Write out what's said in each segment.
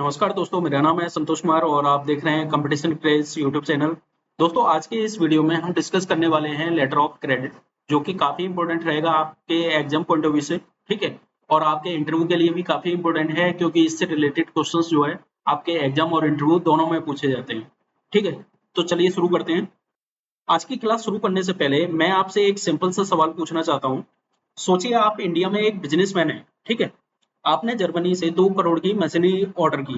नमस्कार दोस्तों, मेरा नाम है संतोष कुमार और आप देख रहे हैं कंपटीशन क्रेज यूट्यूब चैनल। दोस्तों, आज के इस वीडियो में हम डिस्कस करने वाले हैं लेटर ऑफ क्रेडिट, जो कि काफ़ी इंपॉर्टेंट रहेगा आपके एग्जाम पॉइंट ऑफ व्यू से। ठीक है, और आपके इंटरव्यू के लिए भी काफ़ी इंपॉर्टेंट है, क्योंकि इससे रिलेटेड क्वेश्चंस जो है आपके एग्जाम और इंटरव्यू दोनों में पूछे जाते हैं। ठीक है, तो चलिए शुरू करते हैं। आज की क्लास शुरू करने से पहले मैं आपसे एक सिंपल सा सवाल पूछना चाहता हूँ। सोचिए आप इंडिया में एक बिजनेसमैन है। ठीक है, आपने जर्मनी से 2 करोड़ की मशीनरी ऑर्डर की।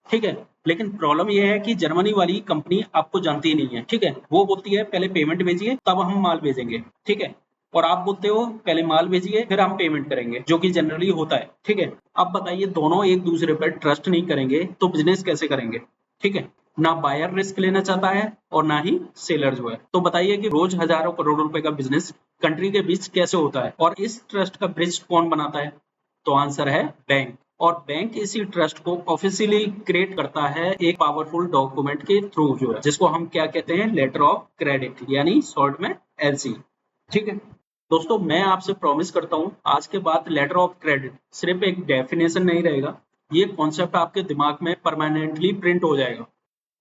ठीक है, लेकिन प्रॉब्लम ये है कि जर्मनी वाली कंपनी आपको जानती ही नहीं है। ठीक है, वो बोलती है पहले पेमेंट भेजिए तब हम माल भेजेंगे। ठीक है, और आप बोलते हो पहले माल भेजिए फिर हम पेमेंट करेंगे, जो कि जनरली होता है। ठीक है, अब बताइए दोनों एक दूसरे पर ट्रस्ट नहीं करेंगे तो बिजनेस कैसे करेंगे। ठीक है, ना बायर रिस्क लेना चाहता है और ना ही सेलर जो है। तो बताइए कि रोज हजारों करोड़ रुपए का बिजनेस कंट्री के बीच कैसे होता है, और इस ट्रस्ट का ब्रिज कौन बनाता है? तो आंसर है बैंक। और बैंक इसी ट्रस्ट को ऑफिशियली क्रिएट करता है एक पावरफुल डॉक्यूमेंट के थ्रू, जो है जिसको हम क्या कहते हैं, लेटर ऑफ क्रेडिट, यानी शॉर्ट में एलसी। ठीक है दोस्तों, मैं आपसे प्रॉमिस करता हूँ आज के बाद लेटर ऑफ क्रेडिट सिर्फ एक डेफिनेशन नहीं रहेगा, ये कॉन्सेप्ट आपके दिमाग में परमानेंटली प्रिंट हो जाएगा।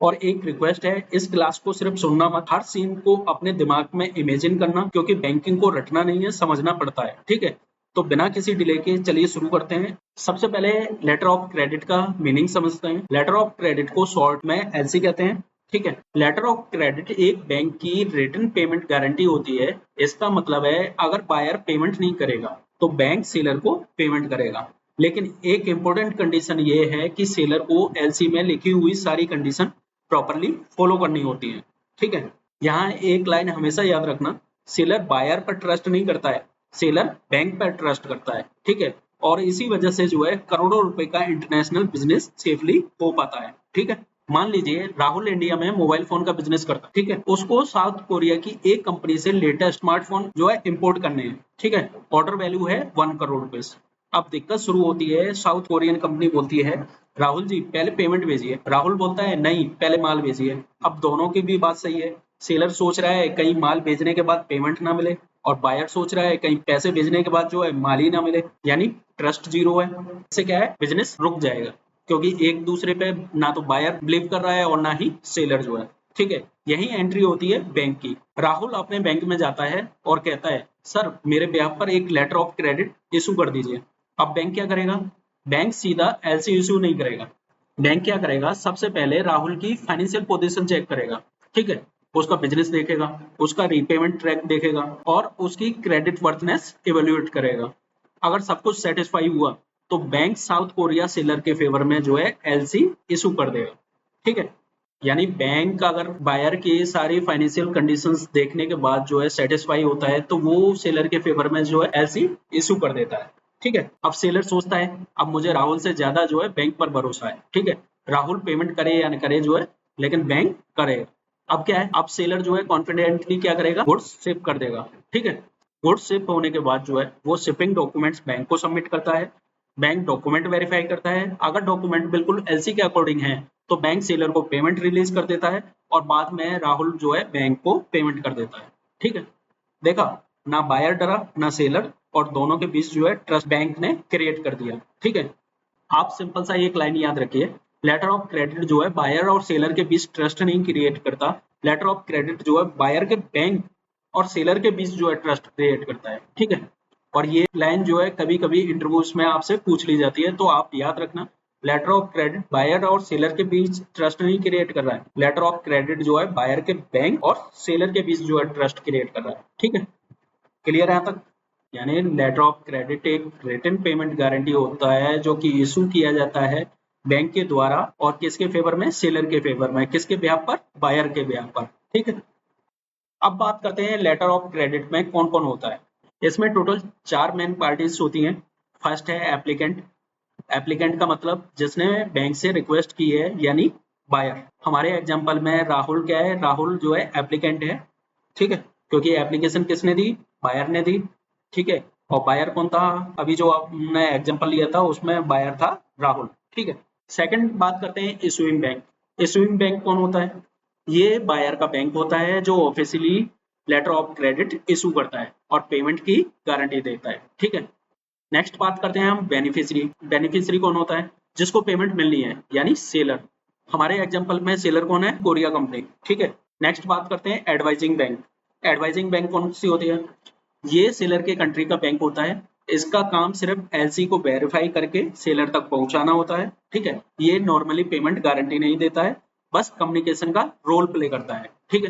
और एक रिक्वेस्ट है, इस क्लास को सिर्फ सुनना मत, हर सीन को अपने दिमाग में इमेजिन करना, क्योंकि बैंकिंग को रटना नहीं है, समझना पड़ता है। ठीक है, तो बिना किसी डिले के चलिए शुरू करते हैं। सबसे पहले लेटर ऑफ क्रेडिट का मीनिंग समझते हैं। लेटर ऑफ क्रेडिट को शॉर्ट में एलसी कहते हैं। ठीक है, लेटर ऑफ क्रेडिट एक बैंक की रिटन पेमेंट गारंटी होती है। इसका मतलब है अगर बायर पेमेंट नहीं करेगा तो बैंक सेलर को पेमेंट करेगा। लेकिन एक इंपॉर्टेंट कंडीशन ये है कि सेलर को एलसी में लिखी हुई सारी कंडीशन प्रॉपरली फॉलो करनी होती है। ठीक है, यहाँ एक लाइन हमेशा याद रखना, सेलर बायर पर ट्रस्ट नहीं करता है, सेलर बैंक पर ट्रस्ट करता है। ठीक है, और इसी वजह से जो है करोड़ों रुपए का इंटरनेशनल बिजनेस सेफली हो पाता है। ठीक है, मान लीजिए राहुल इंडिया में मोबाइल फोन का बिजनेस करता है। ठीक है, उसको साउथ कोरिया की एक कंपनी से लेटेस्ट स्मार्टफोन जो है इंपोर्ट करने हैं। ठीक है, ऑर्डर वैल्यू है 1 करोड़ रुपए। अब दिक्कत शुरू होती है, साउथ कोरियन कंपनी बोलती है राहुल जी पहले पेमेंट भेजिए। राहुल बोलता है नहीं, पहले माल भेजिए। अब दोनों की भी बात सही है। सेलर सोच रहा है कहीं माल भेजने के बाद पेमेंट ना मिले, और बायर सोच रहा है कहीं पैसे भेजने के बाद जो है माल ही ना मिले, यानी ट्रस्ट जीरो है। इससे क्या है, बिजनेस रुक जाएगा, क्योंकि एक दूसरे पे ना तो बायर बिलीव कर रहा है और ना ही सेलर जो है। ठीक है, यही एंट्री होती है बैंक की। राहुल अपने बैंक में जाता है और कहता है सर मेरे ब्याह पर एक लेटर ऑफ क्रेडिट इशू कर दीजिए। अब बैंक क्या करेगा? बैंक सीधा एलसी इशू नहीं करेगा। बैंक क्या करेगा, सबसे पहले राहुल की फाइनेंशियल पोजीशन चेक करेगा। ठीक है, उसका बिजनेस देखेगा, उसका रीपेमेंट ट्रैक देखेगा और उसकी क्रेडिट वर्थनेस इवेल्युएट करेगा। अगर सब कुछ सेटिस्फाई हुआ तो बैंक साउथ कोरिया सेलर के फेवर में जो है एलसी इशू कर देगा। ठीक है, यानी बैंक अगर बायर की सारी फाइनेंशियल कंडीशंस देखने के बाद जो है सेटिस्फाई होता है तो वो सेलर के फेवर में जो है एलसी इशू कर देता है। ठीक है, अब सेलर सोचता है अब मुझे राहुल से ज्यादा जो है बैंक पर भरोसा है। ठीक है, राहुल पेमेंट करे या न करे जो है, लेकिन बैंक करेगा। अब क्या है, अब सेलर जो है कॉन्फिडेंटली क्या करेगा, गुड्स शिप कर देगा। ठीक है, गुड्स शिप होने के बाद जो है वो शिपिंग डॉक्यूमेंट्स बैंक को सबमिट करता है। बैंक डॉक्यूमेंट वेरीफाई करता है, अगर डॉक्यूमेंट बिल्कुल एलसी के अकॉर्डिंग है तो बैंक सेलर को पेमेंट रिलीज कर देता है, और बाद में राहुल जो है बैंक को पेमेंट कर देता है। ठीक है, देखा, ना बायर डरा ना सेलर, और दोनों के बीच जो है ट्रस्ट बैंक ने क्रिएट कर दिया। ठीक है, आप सिंपल सा एक लाइन याद रखिए, लेटर ऑफ क्रेडिट जो है बायर और सेलर के बीच ट्रस्ट नहीं क्रिएट करता, लेटर ऑफ क्रेडिट जो है बायर के बैंक और सेलर के बीच जो है ट्रस्ट क्रिएट करता है। ठीक है, और ये लाइन जो है कभी कभी इंटरव्यूज में आपसे पूछ ली जाती है, तो आप याद रखना, लेटर ऑफ क्रेडिट बायर और सेलर के बीच ट्रस्ट नहीं क्रिएट कर रहा है, लेटर ऑफ क्रेडिट जो है बायर के बैंक और सेलर के बीच जो है ट्रस्ट क्रिएट कर रहा है। ठीक है, क्लियर है यहाँ तक? यानी लेटर ऑफ क्रेडिट एक रिटन पेमेंट गारंटी होता है जो कि इशू किया जाता है बैंक के द्वारा, और किसके फेवर में? सेलर के फेवर में। किसके ब्याह पर? बायर के ब्याह पर। ठीक है, अब बात करते हैं लेटर ऑफ क्रेडिट में कौन कौन होता है। इसमें टोटल 4 मेन पार्टीज होती हैं। फर्स्ट है एप्लीकेंट। एप्लीकेंट का मतलब जिसने बैंक से रिक्वेस्ट की है, यानी बायर। हमारे एग्जांपल में राहुल क्या है, राहुल जो है एप्लीकेंट है। ठीक है, क्योंकि एप्लीकेशन किसने दी? बायर ने दी। ठीक है, और बायर कौन था? अभी जो आपने एग्जांपल लिया था उसमें बायर था राहुल। ठीक है, सेकंड बात करते हैं इशूइंग बैंक। इशूइंग बैंक कौन होता है? ये बायर का बैंक होता है जो officially letter of credit issue करता है और पेमेंट की गारंटी देता है। ठीक है, नेक्स्ट बात करते हैं हम बेनिफिशियरी। बेनिफिशियरी कौन होता है? जिसको पेमेंट मिलनी है, यानी सेलर। हमारे एग्जांपल में सेलर कौन है? Korea company. ठीक है, नेक्स्ट बात करते हैं एडवाइजिंग बैंक। एडवाइजिंग बैंक कौन सी होती है? ये सेलर के कंट्री का बैंक होता है। इसका काम सिर्फ एलसी को वेरीफाई करके सेलर तक पहुंचाना होता है। ठीक है, ये नॉर्मली पेमेंट गारंटी नहीं देता है, बस कम्युनिकेशन का रोल प्ले करता है। ठीक है,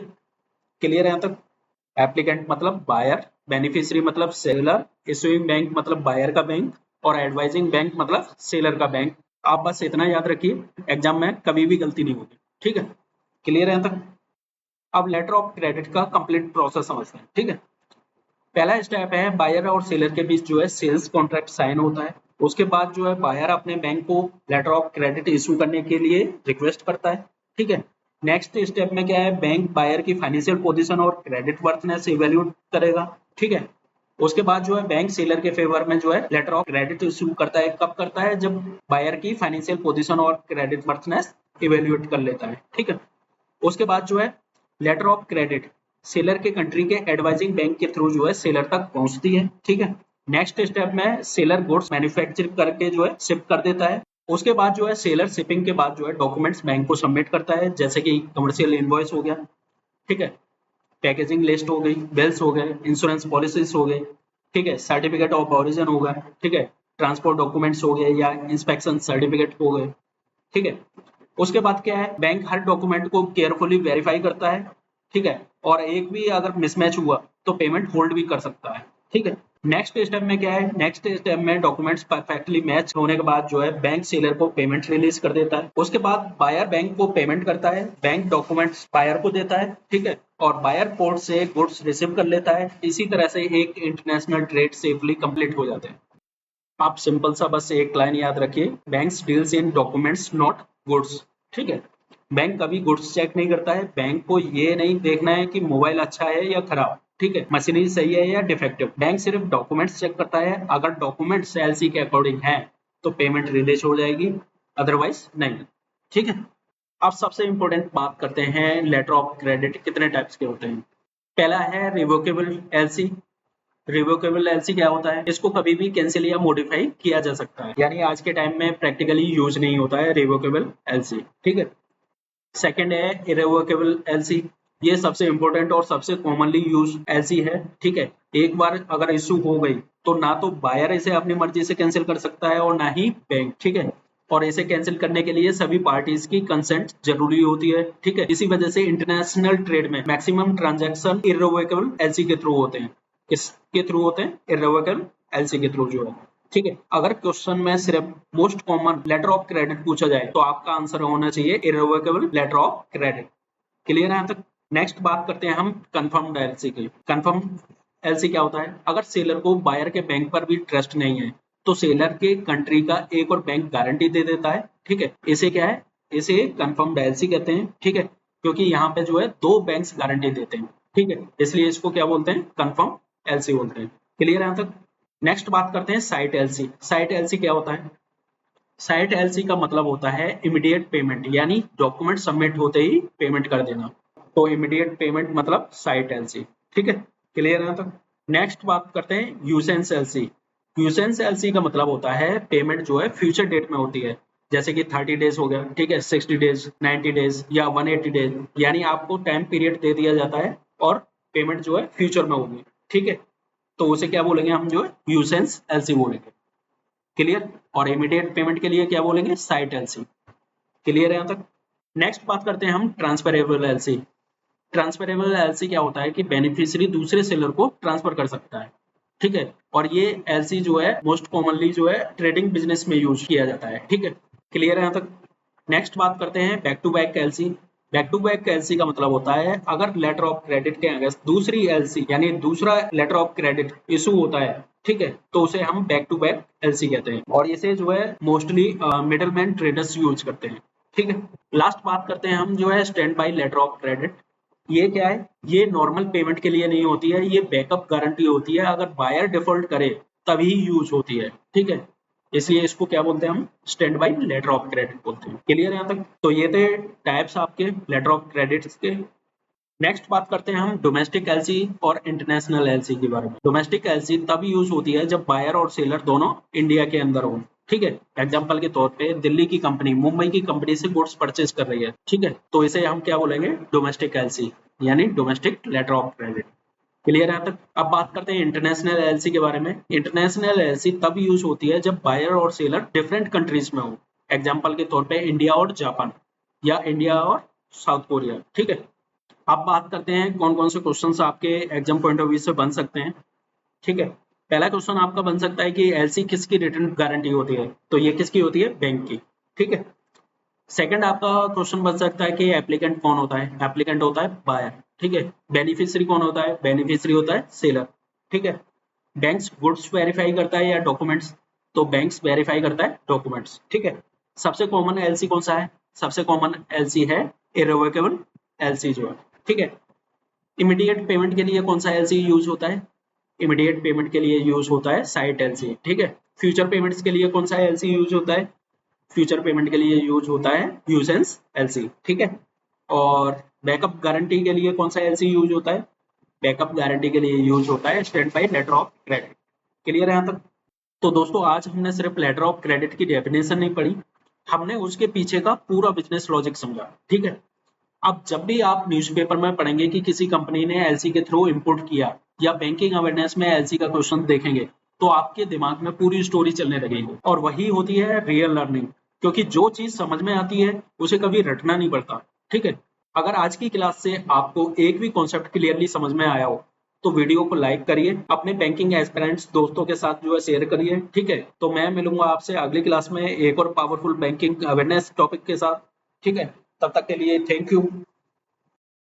क्लियर है यहाँ तक? एप्लीकेंट मतलब बायर, बेनिफिशियरी मतलब सेलर, इशूइंग बैंक मतलब बायर का बैंक, और एडवाइजिंग बैंक मतलब सेलर का बैंक। आप बस इतना याद रखिए, एग्जाम में कभी भी गलती नहीं होगी। ठीक है, क्लियर है यहाँ तक? अब लेटर ऑफ क्रेडिट का कंप्लीट प्रोसेस समझते हैं। ठीक है, पहला स्टेप है बायर और सेलर के बीच जो है सेल्स कॉन्ट्रैक्ट साइन होता है। उसके बाद जो है बायर अपने बैंक को लेटर ऑफ क्रेडिट इशू करने के लिए रिक्वेस्ट करता है। ठीक है, नेक्स्ट स्टेप में क्या है, बैंक बायर की फाइनेंशियल पोजीशन और क्रेडिट वर्थनेस इवेल्यूएट करेगा। ठीक है, उसके बाद जो है बैंक सेलर के फेवर में जो है लेटर ऑफ क्रेडिट इशू करता है। कब करता है? जब बायर की फाइनेंशियल पोजीशन और क्रेडिट वर्थनेस इवेल्यूएट कर लेता है। ठीक है, उसके बाद जो है लेटर ऑफ क्रेडिट सेलर के कंट्री के एडवाइजिंग बैंक के थ्रू जो है सेलर तक पहुंचती है। ठीक है, नेक्स्ट स्टेप में सेलर गुड्स मैन्युफैक्चर करके जो है शिप कर देता है। उसके बाद जो है सेलर शिपिंग के बाद जो है डॉक्यूमेंट्स बैंक को सबमिट करता है, जैसे कि कमर्शियल इनवॉइस हो गया। ठीक है, पैकेजिंग लिस्ट हो गई, बिल्स हो गए, इंश्योरेंस पॉलिसीज हो गई। ठीक है, सर्टिफिकेट ऑफ ओरिजिन हो गया। ठीक है, ट्रांसपोर्ट डॉक्यूमेंट्स हो गए या इंस्पेक्शन सर्टिफिकेट हो गए। ठीक है, उसके बाद क्या है, बैंक हर डॉक्यूमेंट को केयरफुली वेरीफाई करता है। ठीक है, और एक भी अगर मिसमैच हुआ तो पेमेंट होल्ड भी कर सकता है। ठीक है, नेक्स्ट स्टेप में क्या है, नेक्स्ट स्टेप में डॉक्यूमेंट्स परफेक्टली मैच होने के बाद जो है बैंक सेलर को पेमेंट रिलीज कर देता है। उसके बाद बायर बैंक को पेमेंट करता है, बैंक डॉक्यूमेंट्स बायर को देता है। ठीक है, और बायर पोर्ट से गुड्स रिसीव कर लेता है। इसी तरह से एक इंटरनेशनल ट्रेड सेफली कंप्लीट हो जाते हैं। आप सिंपल सा बस एक लाइन याद रखिए, banks deals in documents not goods. ठीक है, बैंक कभी गुड्स चेक नहीं करता है। बैंक को ये नहीं देखना है कि मोबाइल अच्छा है या खराब, ठीक है, मशीनरी सही है या डिफेक्टिव। बैंक सिर्फ डॉक्यूमेंट्स चेक करता है। अगर डॉक्यूमेंट्स एलसी के अकॉर्डिंग है तो पेमेंट रिलीज हो जाएगी, अदरवाइज नहीं। ठीक है, अब सबसे इंपॉर्टेंट बात करते हैं, लेटर ऑफ क्रेडिट कितने टाइप्स के होते हैं। पहला है रिवोकेबल एलसी। रिवोकेबल एलसी क्या होता है? इसको कभी भी कैंसिल या मॉडिफाई किया जा सकता है, यानी आज के टाइम में प्रैक्टिकली यूज नहीं होता है रिवोकेबल एलसी। ठीक है, सेकंड है इरेवोकेबल एलसी। ये सबसे इंपॉर्टेंट और सबसे कॉमनली यूज एलसी है। ठीक है, एक बार अगर इशू हो गई तो ना तो बायर इसे अपनी मर्जी से कैंसिल कर सकता है और ना ही बैंक। ठीक है, और इसे कैंसिल करने के लिए सभी पार्टीज की कंसेंट जरूरी होती है। ठीक है, इसी वजह से इंटरनेशनल ट्रेड में मैक्सिमम ट्रांजैक्शन इरेवोकेबल एलसी के थ्रू होते हैं। किसके थ्रू होते हैं? इरेवोकेबल एलसी के थ्रू जो है। ठीक है, अगर क्वेश्चन में सिर्फ most common letter of credit पूछा जाए तो आपका आंसर होना चाहिए irrevocable letter of credit. Clear है यहाँ तक? नेक्स्ट बात करते हैं हम कंफर्म्ड एलसी की। कंफर्म एलसी क्या होता है? अगर सेलर को बायर के बैंक पर भी ट्रस्ट नहीं है तो सेलर के कंट्री का एक और बैंक गारंटी दे देता है। ठीक है, इसे क्या है? इसे कंफर्म्ड एलसी कहते हैं। ठीक है, क्योंकि यहाँ पे जो है दो बैंक्स गारंटी देते हैं। ठीक है, इसलिए इसको क्या बोलते हैं? कंफर्म एलसी बोलते हैं। क्लियर है यहाँ तक? नेक्स्ट बात करते हैं साइट एलसी। साइट एलसी क्या होता है? साइट एलसी का मतलब होता है इमीडिएट पेमेंट, यानी डॉक्यूमेंट सबमिट होते ही पेमेंट कर देना। तो इमीडिएट पेमेंट मतलब साइट एलसी। ठीक है, क्लियर है तक? नेक्स्ट बात करते हैं यूसेंस एलसी। यूसेंस एलसी का मतलब होता है पेमेंट जो है फ्यूचर डेट में होती है, जैसे कि 30 डेज हो गया। ठीक है, 60 डेज, 90 डेज या 180 डेज, यानी आपको टाइम पीरियड दे दिया जाता है और पेमेंट जो है फ्यूचर में होगी। ठीक है, तो उसे क्या बोलेंगे हम? जो है यूसेंस एलसी बोलेंगे। क्लियर? और इमीडिएट पेमेंट के लिए क्या बोलेंगे? Site LC. क्लियर है यहाँ तक? नेक्स्ट बात करते हैं हम ट्रांसफरेबल एलसी। ट्रांसफरेबल एलसी क्या होता है कि बेनिफिशियरी दूसरे सेलर को ट्रांसफर कर सकता है। ठीक है, और ये एलसी जो है मोस्ट कॉमनली जो है ट्रेडिंग बिजनेस में यूज किया जाता है। ठीक है, क्लियर है यहाँ तक? नेक्स्ट बात करते हैं back to back LC. Back to back LC का मतलब होता है अगर लेटर ऑफ क्रेडिट के अगेंस्ट दूसरी एलसी यानी दूसरा लेटर ऑफ क्रेडिट इशू होता है, ठीक है, तो उसे हम बैक टू बैक एलसी कहते हैं और इसे जो है मोस्टली मिडलमैन ट्रेडर्स यूज करते हैं। ठीक है, लास्ट बात करते हैं हम जो है stand by letter of credit. ये क्या है? ये नॉर्मल पेमेंट के लिए नहीं होती है, ये बैकअप गारंटी होती है। अगर बायर डिफॉल्ट करे तभी यूज होती है। ठीक है, इसलिए इसको क्या बोलते हैं हम? Stand by letter of credit बोलते हैं। क्लियर है यहाँ तक? तो ये थे टाइप्स आपके लेटर ऑफ क्रेडिट के। नेक्स्ट बात करते हैं हम डोमेस्टिक एलसी और इंटरनेशनल एलसी के बारे में। डोमेस्टिक एलसी तब यूज होती है जब बायर और सेलर दोनों इंडिया के अंदर हो। ठीक है, एग्जाम्पल के तौर पे दिल्ली की कंपनी मुंबई की कंपनी से गुड्स परचेज कर रही है। ठीक है, तो इसे हम क्या बोलेंगे, डोमेस्टिक एलसी यानी domestic letter of credit. Clear है तक। अब बात करते हैं इंटरनेशनल एलसी के बारे में। इंटरनेशनल एलसी तब यूज होती है जब बायर और सेलर डिफरेंट कंट्रीज में हो। एग्जाम्पल के तौर पे इंडिया और जापान या इंडिया और साउथ कोरिया। ठीक है, अब बात करते हैं कौन कौन से क्वेश्चंस आपके एग्जाम पॉइंट ऑफ व्यू से बन सकते हैं। ठीक है, पहला क्वेश्चन आपका बन सकता है कि एलसी किसकी रिटर्न गारंटी होती है, तो ये किसकी होती है, बैंक की। ठीक है, सेकंड आपका क्वेश्चन बन सकता है कि एप्लीकेंट कौन होता है, एप्लीकेंट होता है बायर। ठीक है, बेनिफिशियरी कौन होता है, बेनिफिशियरी होता है सेलर। ठीक है, बैंक्स गुड्स वेरीफाई करता है या डॉक्यूमेंट्स, तो बैंक्स वेरीफाई करता है डॉक्यूमेंट्स। ठीक है, सबसे कॉमन एलसी कौन सा है, सबसे कॉमन एलसी है इररिवोकेबल एलसी जो है। ठीक है, इमीडिएट पेमेंट के लिए कौन सा एलसी यूज होता है, इमीडिएट पेमेंट के लिए यूज होता है साइट एलसी। ठीक है, फ्यूचर पेमेंट्स के लिए कौन सा एलसी यूज होता है, फ्यूचर पेमेंट के लिए यूज होता है यूसेंस एलसी। ठीक है, और बैकअप गारंटी के लिए कौन सा एलसी यूज होता है, बैकअप गारंटी के लिए यूज होता है stand by letter of credit. Clear है यहाँ तक। तो दोस्तों आज हमने सिर्फ लेटर ऑफ क्रेडिट की डेफिनेशन नहीं पढ़ी, हमने उसके पीछे का पूरा बिजनेस लॉजिक समझा। ठीक है, अब जब भी आप न्यूज़पेपर में पढ़ेंगे कि किसी कंपनी ने एलसी के थ्रू इंपोर्ट किया या बैंकिंग अवेयरनेस में एलसी का क्वेश्चन देखेंगे, तो आपके दिमाग में पूरी स्टोरी चलने लगेगी। और वही होती है रियल लर्निंग, क्योंकि जो चीज समझ में आती है उसे कभी रटना नहीं पड़ता। ठीक है, अगर आज की क्लास से आपको एक भी कॉन्सेप्ट क्लियरली समझ में आया हो तो वीडियो को लाइक करिए, अपने बैंकिंग एस्पिरेंट्स दोस्तों के साथ जो है शेयर करिए। ठीक है, तो मैं मिलूंगा आपसे अगली क्लास में एक और पावरफुल बैंकिंग अवेयरनेस टॉपिक के साथ। ठीक है, तब तक के लिए थैंक यू।